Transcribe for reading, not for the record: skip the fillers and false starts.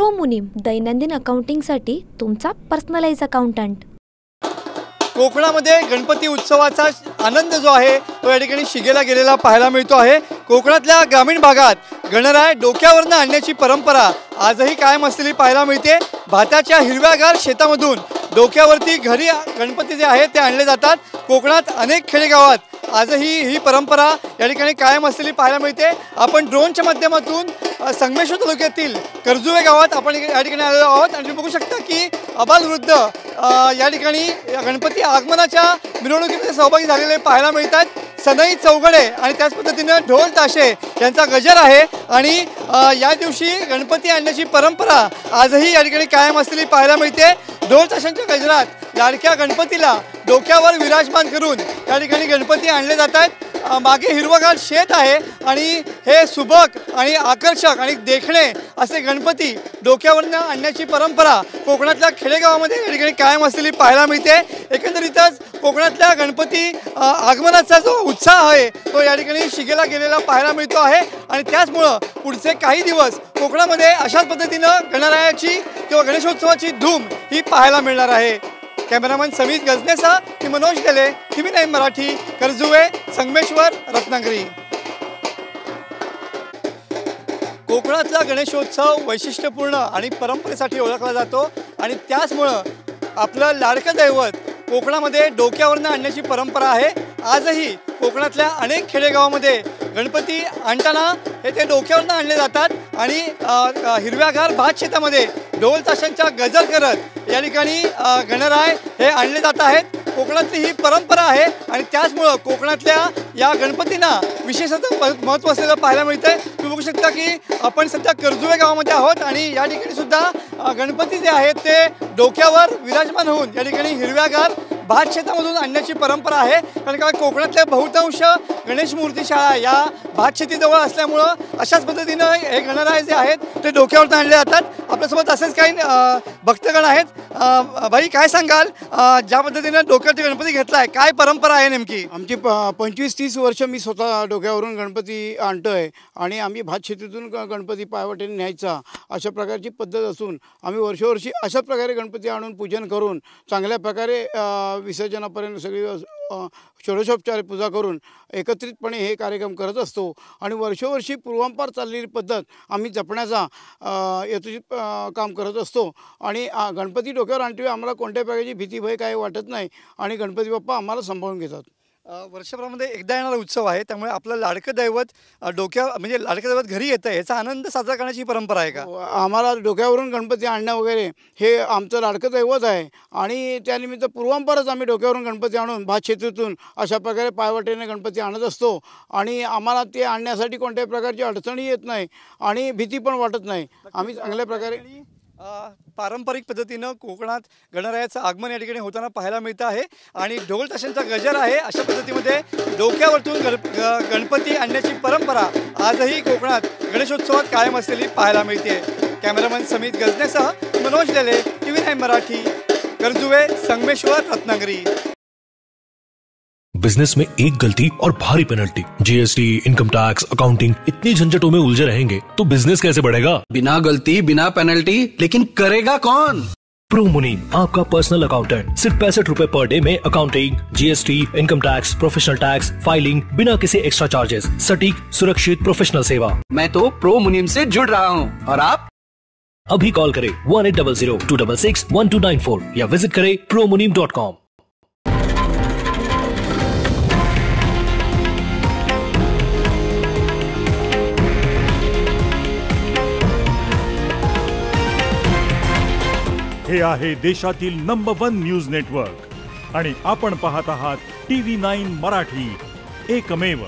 Pro मुनीम, दैनंदिन अकाउंटिंगसाठी तुमचा पर्सनलाइज अकाउंटंट। कोकणामध्ये गणपती उत्सवाचा आनंद जो आहे तो या ठिकाणी शिगेला गेलेला पाहायला मिळतो आहे। कोकणातल्या ग्रामीण भागात गणराय डोक्यावरनं आणण्याची परंपरा आजही कायम असलेली पाहायला मिळते। भाताच्या हिरव्यागार शेतामधून डोक्यावरती घरी गणपती जे आहेत ते आणले जातात। कोकणात अनेक खेडेगावात आजही ही परंपरा या ठिकाणी कायम असलेली पाहायला मिळते। आपण ड्रोनच्या माध्यमातून संगमेश्वर तालुक्यातील कर्जुवे गावात आपण या ठिकाणी आलेलो आहोत आणि बघू शकता की अबालवृद्ध या ठिकाणी गणपती आगमनाच्या मिरवणुकीमध्ये सहभागी झालेले पाहायला मिळतात। सनई चौघडे आणि त्याच पद्धतीने ढोल ताशे यांचा गजर आहे आणि या दिवशी गणपती आणण्याची परंपरा आजही या ठिकाणी कायम असलेली पाहायला मिळते। ढोल ताशांच्या गजरात लाडक्या गणपतीला डोक्यावर विराजमान करून या ठिकाणी गणपती आणले जातात। मागे हिरवगार शेत आहे आणि हे सुबक आणि आकर्षक आणि देखणे असे गणपती डोक्यावरनं आणण्याची परंपरा कोकणातल्या खेडेगावामध्ये या ठिकाणी कायम असलेली पाहायला मिळते। एकंदरीतच कोकणातल्या गणपती आगमनाचा जो उत्साह आहे तो या ठिकाणी शिगेला गेलेला पाहायला मिळतो आहे आणि त्याचमुळं पुढचे काही दिवस कोकणामध्ये अशाच पद्धतीनं गणरायाची किंवा गणेशोत्सवाची धूम ही पाहायला मिळणार आहे। कॅमेरामन समीत गजनेसह मी मनोज गेले, TV9 मराठी, कर्जुवे, संगमेश्वर, रत्नागिरी। कोकणातला गणेशोत्सव वैशिष्ट्यपूर्ण आणि परंपरेसाठी ओळखला जातो आणि त्याचमुळं आपलं लाडकं दैवत कोकणामध्ये डोक्यावरनं आणण्याची परंपरा आहे। आजही कोकणातल्या अनेक खेडेगावामध्ये गणपती आणताना ते डोक्यावरनं आणले जातात आणि हिरव्यागार भात शेतामध्ये ढोल ताशांचा गजर करत या ठिकाणी गणराय हे आणले जात आहेत। कोकणातली ही परंपरा आहे आणि त्याचमुळं कोकणातल्या या गणपतींना विशेषतः महत्त्व असलेलं पाहायला मिळतं। तुम्ही बघू शकता की आपण सध्या कर्जुवे गावामध्ये आहोत आणि या ठिकाणी सुद्धा गणपती जे आहेत ते डोक्यावर विराजमान होऊन या ठिकाणी हिरव्यागार भात शेतामधून आणण्याची परंपरा आहे। कारण का कोकणातल्या बहुतांश गणेश मूर्ती शाळा या भात शेतीजवळ असल्यामुळं अशाच पद्धतीनं हे गणराय जे आहेत ते डोक्यावरनं आणले जातात। आपल्यासोबत असेच काही भक्तगण आहेत। भाई काय सांगाल, ज्या पद्धतीनं डोक्यावरती गणपती घेतलाय काय परंपरा आहे नेमकी? आमची 25-30 वर्ष मी स्वतः डोक्यावरून गणपती आणतोय आणि आम्ही भात शेतीतून गणपती पायवाटेने न्यायचा अशा प्रकारची पद्धत असून आम्ही वर्षोवर्षी अशाच प्रकारे गणपती आणून पूजन करून चांगल्या प्रकारे विसर्जनापर्यंत सगळी षोडशोपचार पूजा करून एकत्रितपणे हे कार्यक्रम करत असतो आणि वर्षोवर्षी पूर्वांपार चाललेली पद्धत आम्ही जपण्याचा यथोचित काम करत असतो आणि गणपती डोक्यावर आणल्यावर आम्हाला कोणत्या प्रकारची भीती भय काही वाटत नाही आणि गणपती बाप्पा आम्हाला सांभाळून घेतात। वर्षभरामध्ये एकदा येणारा उत्सव आहे त्यामुळे आपलं लाडकं दैवत म्हणजे लाडकं दैवत घरी येतं याचा आनंद साजरा करण्याची परंपरा आहे का? आम्हाला डोक्यावरून गणपती आणणं वगैरे हे आमचं लाडकं दैवत आहे आणि त्यानिमित्त पूर्वांपारच आम्ही डोक्यावरून गणपती आणून भात शेतीतून अशा प्रकारे पायवाटेने गणपती आणत असतो आणि आम्हाला ते आणण्यासाठी कोणत्याही प्रकारची अडचणी येत नाही आणि भीती पण वाटत नाही। आम्ही चांगल्या प्रकारे पारंपरिक पद्धतीनं कोकणात गणरायाचं आगमन या ठिकाणी होताना पाहायला मिळतं आहे आणि ढोल ताशांचा गजर आहे। अशा पद्धतीमध्ये डोक्यावरतून गणपती आणण्याची परंपरा आजही कोकणात गणेशोत्सवात कायम असलेली पाहायला मिळते। कॅमेरामन समीत गजनेसह मनोज गेले, TV9 मराठी, कर्जुवे, संगमेश्वर, रत्नागिरी। बिजनेस में एक गलती और भारी penalty, GST, income tax, accounting, इतनी झंझटों में उलझे रहेंगे तो बिजनेस कैसे बढ़ेगा? बिना गलती बिना पेनल्टी, लेकिन करेगा कौन? प्रो मुनीम, आपका पर्सनल अकाउंटेंट, सिर्फ 65 रुपए पर डे में accounting, GST, income tax, professional tax, filing, बिना किसी एक्स्ट्रा चार्जेस, सटीक सुरक्षित प्रोफेशनल सेवा। मैं तो प्रो मुनीम से जुड़ रहा हूँ और आप अभी कॉल करें 1800-266-1294 या विजिट करें promunim.com। हे आहे देशातील नंबर 1 न्यूज नेटवर्क आणि आपण पाहत आहात TV9 मराठी, एकमेव।